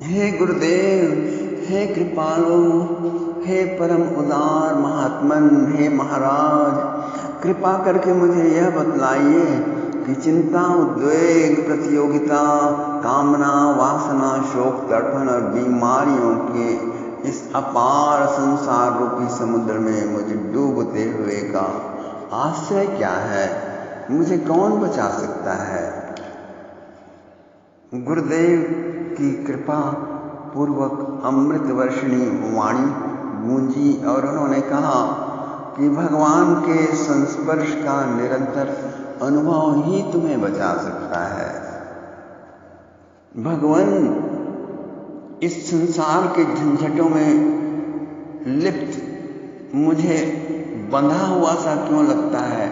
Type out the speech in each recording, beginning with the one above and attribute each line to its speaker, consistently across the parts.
Speaker 1: हे गुरुदेव, हे कृपालु, हे परम उदार महात्मन, हे महाराज, कृपा करके मुझे यह बतलाइए कि चिंता, उद्वेग, प्रतियोगिता, कामना, वासना, शोक, तड़फन और बीमारियों के इस अपार संसार रूपी समुद्र में मुझे डूबते हुए का आश्रय क्या है? मुझे कौन बचा सकता है? गुरुदेव की कृपा पूर्वक अमृत वर्षिणी वाणी गूंजी और उन्होंने कहा कि भगवान के संस्पर्श का निरंतर अनुभव ही तुम्हें बचा सकता है। भगवान इस संसार के झंझटों में लिप्त मुझे बंधा हुआ सा क्यों लगता है?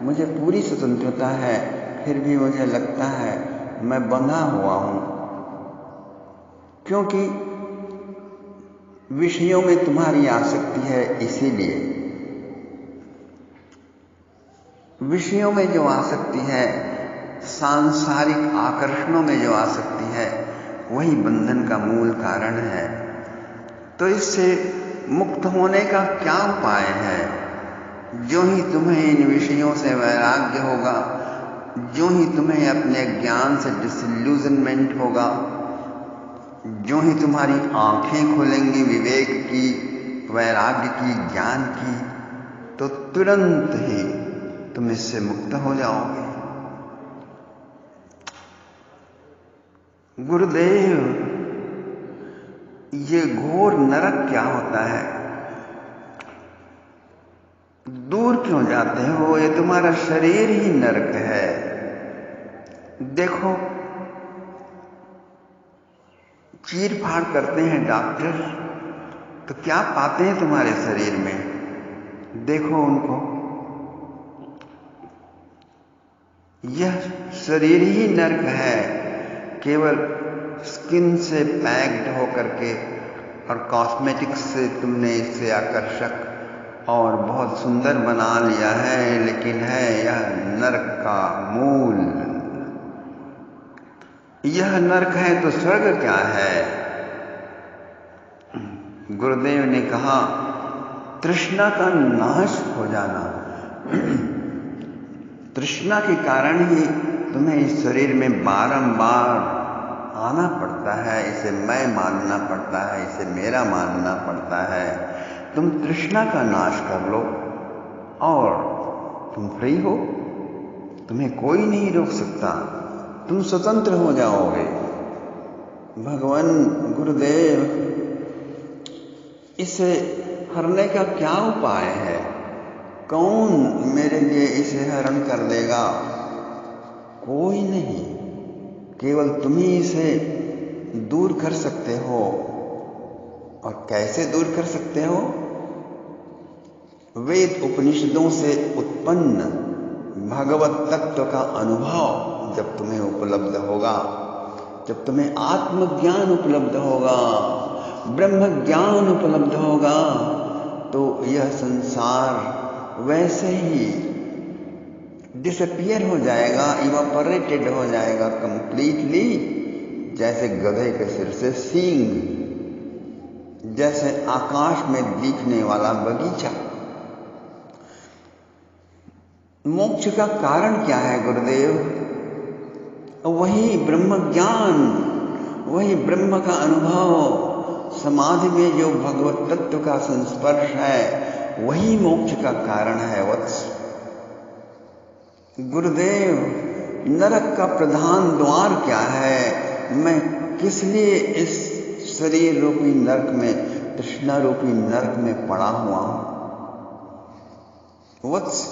Speaker 1: मुझे पूरी स्वतंत्रता है, फिर भी मुझे लगता है मैं बंधा हुआ हूं, क्योंकि विषयों में तुम्हारी आसक्ति है। इसीलिए विषयों में जो आसक्ति है, सांसारिक आकर्षणों में जो आसक्ति है, वही बंधन का मूल कारण है। तो इससे मुक्त होने का क्या उपाय है? जो ही तुम्हें इन विषयों से वैराग्य होगा, जो ही तुम्हें अपने ज्ञान से डिसइल्यूजनमेंट होगा, जो ही तुम्हारी आंखें खुलेंगी विवेक की, वैराग्य की, ज्ञान की, तो तुरंत ही तुम इससे मुक्त हो जाओगे। गुरुदेव, ये घोर नरक क्या होता है? दूर क्यों जाते हो? ये तुम्हारा शरीर ही नरक है। देखो, चीर फाड़ करते हैं डॉक्टर, तो क्या पाते हैं तुम्हारे शरीर में? देखो उनको, यह शरीर ही नरक है। केवल स्किन से पैक्ड होकर के और कॉस्मेटिक्स से तुमने इसे आकर्षक और बहुत सुंदर बना लिया है, लेकिन है यह नरक का मूल। यह नरक है तो स्वर्ग क्या है? गुरुदेव ने कहा, तृष्णा का नाश हो जाना। तृष्णा के कारण ही तुम्हें इस शरीर में बारंबार आना पड़ता है, इसे मैं मानना पड़ता है, इसे मेरा मानना पड़ता है। तुम तृष्णा का नाश कर लो और तुम फ्री हो, तुम्हें कोई नहीं रोक सकता, तुम स्वतंत्र हो जाओगे। भगवान गुरुदेव, इसे हरने का क्या उपाय है? कौन मेरे लिए इसे हरण कर देगा? कोई नहीं, केवल तुम ही इसे दूर कर सकते हो। और कैसे दूर कर सकते हो? वेद उपनिषदों से उत्पन्न भगवत तत्व का अनुभव जब तुम्हें उपलब्ध होगा, जब तुम्हें आत्मज्ञान उपलब्ध होगा, ब्रह्म ज्ञान उपलब्ध होगा, तो यह संसार वैसे ही डिसअपियर हो जाएगा, इवापोरेटेड हो जाएगा कंप्लीटली, जैसे गधे के सिर से सींग, जैसे आकाश में दिखने वाला बगीचा। मोक्ष का कारण क्या है गुरुदेव? वही ब्रह्म ज्ञान, वही ब्रह्म का अनुभव, समाधि में जो भगवत तत्व का संस्पर्श है, वही मोक्ष का कारण है वत्स। गुरुदेव, नरक का प्रधान द्वार क्या है? मैं किस लिए इस शरीर रूपी नरक में, तृष्णा रूपी नरक में पड़ा हुआ हूं? वत्स,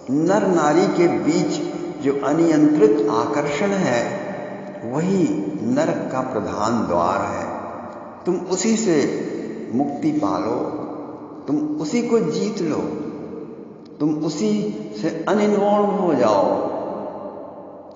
Speaker 1: नर नारी के बीच जो अनियंत्रित आकर्षण है, वही नरक का प्रधान द्वार है। तुम उसी से मुक्ति पालो, तुम उसी को जीत लो, तुम उसी से अनइन्वॉल्व हो जाओ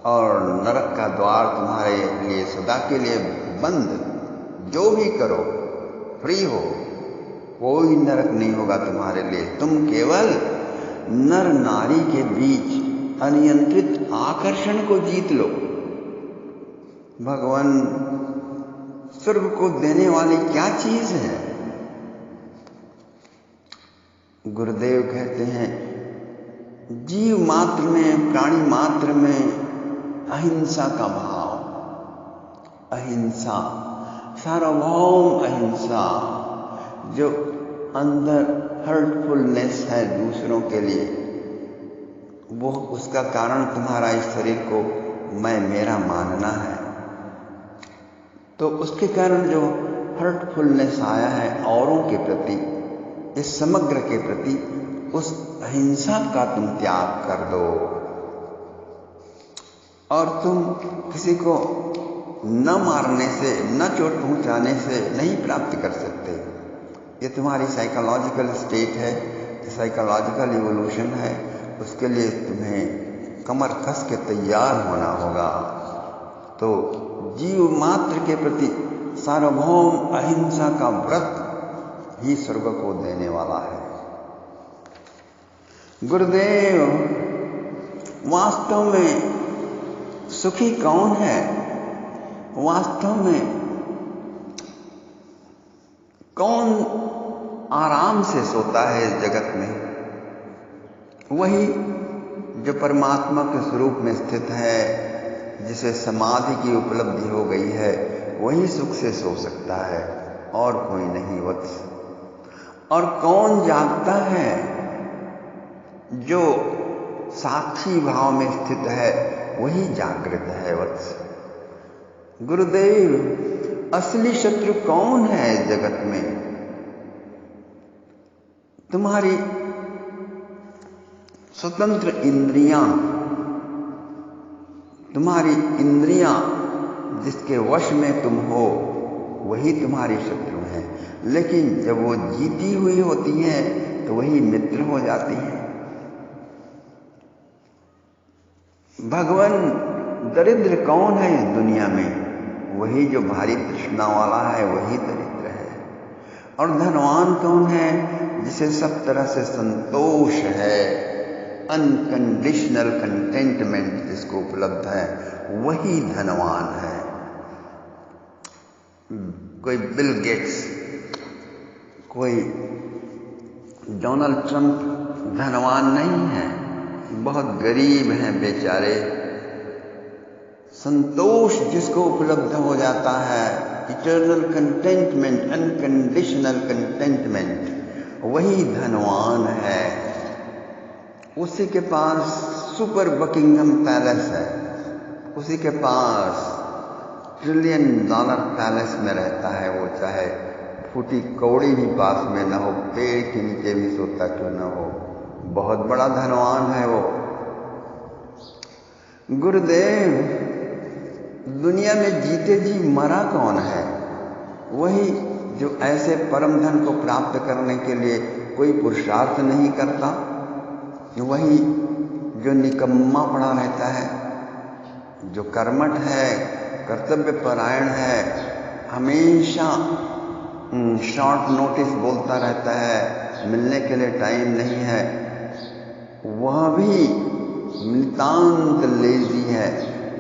Speaker 1: और नरक का द्वार तुम्हारे लिए सदा के लिए बंद। जो भी करो, फ्री हो, कोई नरक नहीं होगा तुम्हारे लिए। तुम केवल नर नारी के बीच अनियंत्रित आकर्षण को जीत लो। भगवान स्वर्ग को देने वाली क्या चीज है? गुरुदेव कहते हैं जीव मात्र में, प्राणी मात्र में अहिंसा का भाव, अहिंसा, सार्वभौम अहिंसा, जो अंदर हर्टफुलनेस है दूसरों के लिए, वो उसका कारण तुम्हारा इस शरीर को मैं मेरा मानना है। तो उसके कारण जो हर्टफुलनेस आया है औरों के प्रति, इस समग्र के प्रति, उस अहिंसा का तुम त्याग कर दो और तुम किसी को न मारने से, न चोट पहुंचाने से नहीं प्राप्त कर सकते। ये तुम्हारी साइकोलॉजिकल स्टेट है, साइकोलॉजिकल इवोल्यूशन है। उसके लिए तुम्हें कमर कस के तैयार होना होगा। तो जीव मात्र के प्रति सार्वभौम अहिंसा का व्रत ही स्वर्ग को देने वाला है। गुरुदेव, वास्तव में सुखी कौन है? वास्तव में कौन आराम से सोता है इस जगत में? वही जो परमात्मा के स्वरूप में स्थित है, जिसे समाधि की उपलब्धि हो गई है, वही सुख से सो सकता है और कोई नहीं वत्स। और कौन जागता है? जो साक्षी भाव में स्थित है वही जागृत है वत्स। गुरुदेव, असली शत्रु कौन है इस जगत में? तुम्हारी स्वतंत्र इंद्रियां, तुम्हारी इंद्रियां जिसके वश में तुम हो, वही तुम्हारी शत्रु है। लेकिन जब वो जीती हुई होती है तो वही मित्र हो जाती है। भगवान, दरिद्र कौन है इस दुनिया में? वही जो भारी तृष्णा वाला है, वही दरिद्र है। और धनवान कौन है? जिसे सब तरह से संतोष है, अनकंडीशनल कंटेंटमेंट जिसको उपलब्ध है, वही धनवान है। कोई बिल गेट्स, कोई डोनाल्ड ट्रंप धनवान नहीं है, बहुत गरीब हैं बेचारे। संतोष जिसको उपलब्ध हो जाता है, इटर्नल कंटेंटमेंट, अनकंडीशनल कंटेंटमेंट, वही धनवान है। उसी के पास सुपर बकिंगम पैलेस है, उसी के पास $1 ट्रिलियन पैलेस में रहता है वो, चाहे फूटी कौड़ी भी पास में न हो, पेड़ के नीचे भी सोता क्यों न हो, बहुत बड़ा धनवान है वो। गुरुदेव, दुनिया में जीते जी मरा कौन है? वही जो ऐसे परम धन को प्राप्त करने के लिए कोई पुरुषार्थ नहीं करता, वही जो निकम्मा पड़ा रहता है, जो कर्मठ है, कर्तव्य परायण है, हमेशा शॉर्ट नोटिस बोलता रहता है, मिलने के लिए टाइम नहीं है, वह भी नितांत लेजी है,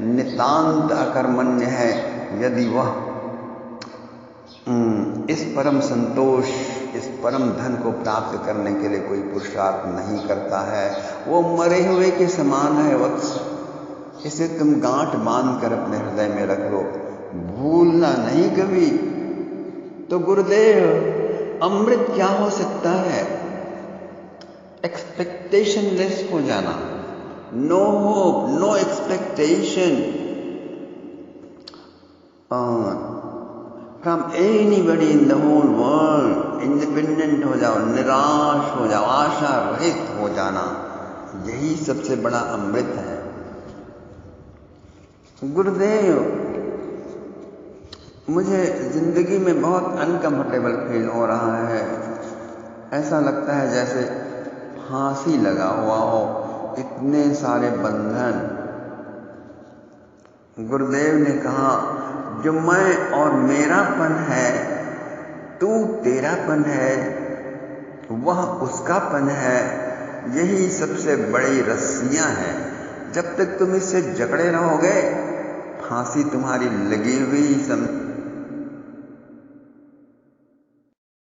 Speaker 1: नितांत अकर्मण्य है। यदि वह इस परम संतोष, इस परम धन को प्राप्त करने के लिए कोई पुरुषार्थ नहीं करता है, वो मरे हुए के समान है वत्स। इसे तुम गांठ बांध कर अपने हृदय में रख लो, भूलना नहीं कभी। तो गुरुदेव, अमृत क्या हो सकता है? एक्सपेक्टेशन लेस हो जाना, no hope, no expectation from anybody in the whole world. Independent हो जाओ, निराश हो जाओ, आशा रहित हो जाना, यही सबसे बड़ा अमृत है। गुरुदेव, मुझे जिंदगी में बहुत अनकंफर्टेबल फील हो रहा है। ऐसा लगता है जैसे फांसी लगा हुआ हो, इतने सारे बंधन। गुरुदेव ने कहा, जो मैं और मेरापन है, तू तेरापन है, वह उसकापन है, यही सबसे बड़ी रस्सियां हैं। जब तक तुम इससे जकड़े रहोगे, फांसी तुम्हारी लगी हुई